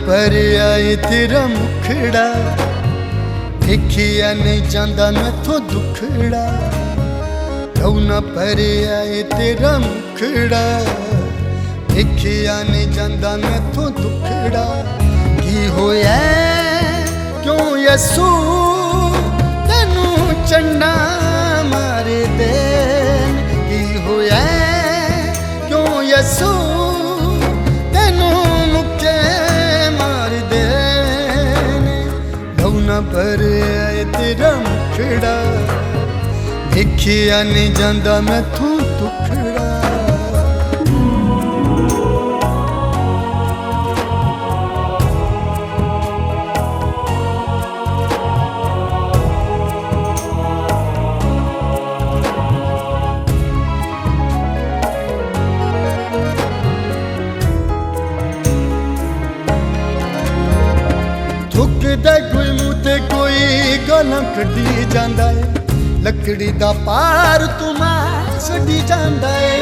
पर आए तेरा मुखड़ा देखिया नहीं जाता मैथों दुखड़ा रौना पर आए तेरा मुखड़ा देखिया नहीं जाता मैथों दुखड़ा की होया क्यों यसू तेनू चंडा मारे दे की होया क्यों यसू पर आए तेरा मुखड़ा देखिया नहीं जाता मैथों दुखड़ा थुकदा कोई मुँह ते कोई गल्लां कड्ढी जांदा है लकड़ी दा पार तू मार छड्डी जांदा है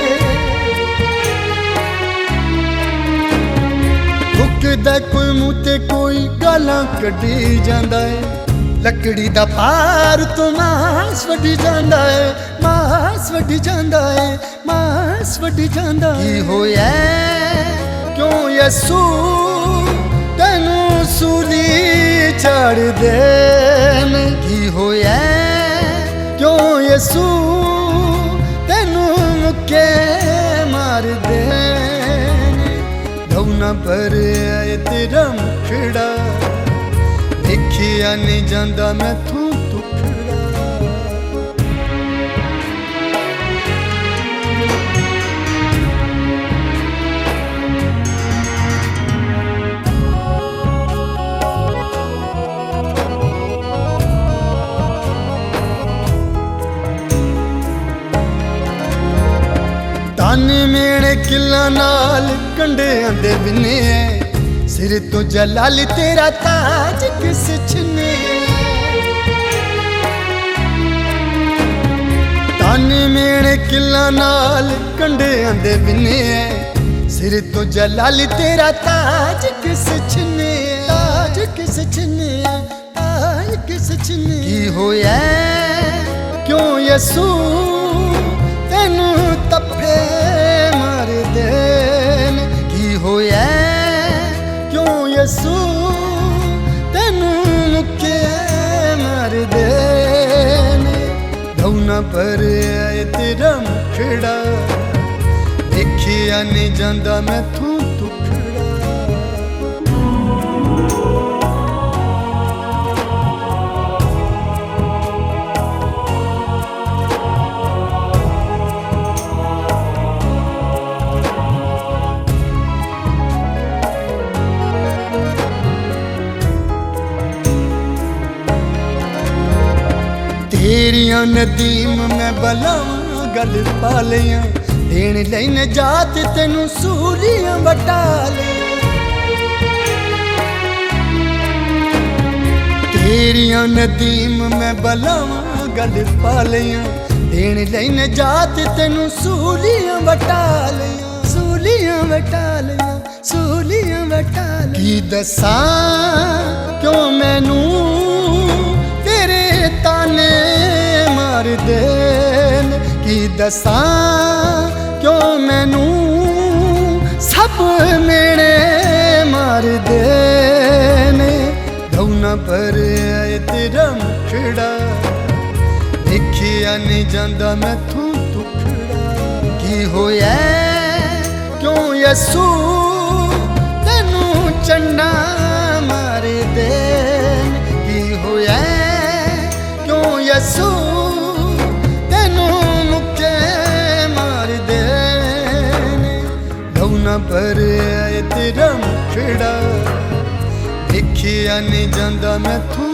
थुकदा कोई मुँह ते कोई गल्लां कड्ढी जांदा है लकड़ी दा पार तू मास वड्डी जांदा है मास वड्डी जांदा है मास वड्डी जांदा है की होया क्यों यसू तेनू सूली चढ़ देन की होया क्यों यसू तेनू मुक्के मार देन रौना पर आए तेरा मुखड़ा देखिया नहीं जाता मैथों दुखड़ा ताने मेरे किला नाल कंडियां दे बिने सिर तो जलाल तेरा ताज किस छिने ताने मेरे किला नाल कंडियां दे बिने सिर तो जलाल तेरा ताज किस छिने ताज किस छिने ताज किस छिने की होया क्यों यसू तेनू तफे मार देन की होया क्यों यसू तेनू मुक्के मार देन रौना पर आए तेरा मुखड़ा देखिया नहीं जाता मैथों दुखड़ा तेरिया नदीम मैं बलावां गल पा लिया देन लैन जात तेनू सूलियां वटा लिया तेरिया नदीम मैं बलावां गल पा लिया देन लैन जात तेनू सूलियां वटा लिया सूलियां वटा लिया सूलियां वटा लिया की दसां क्यों मैनू तेरे ताने मार देन की दसां क्यों मैनू सब मेरे मार देन रौना पर आए तेरा मुखड़ा देखिया नहीं जाता मैथों दुखड़ा की होया क्यों यसू तेनू चंडा मार देन की होया क्यों यसू तेनू मुक्के बहु ना भरिया तेरा मुखड़ा देखिया नहीं जांदा मैं तू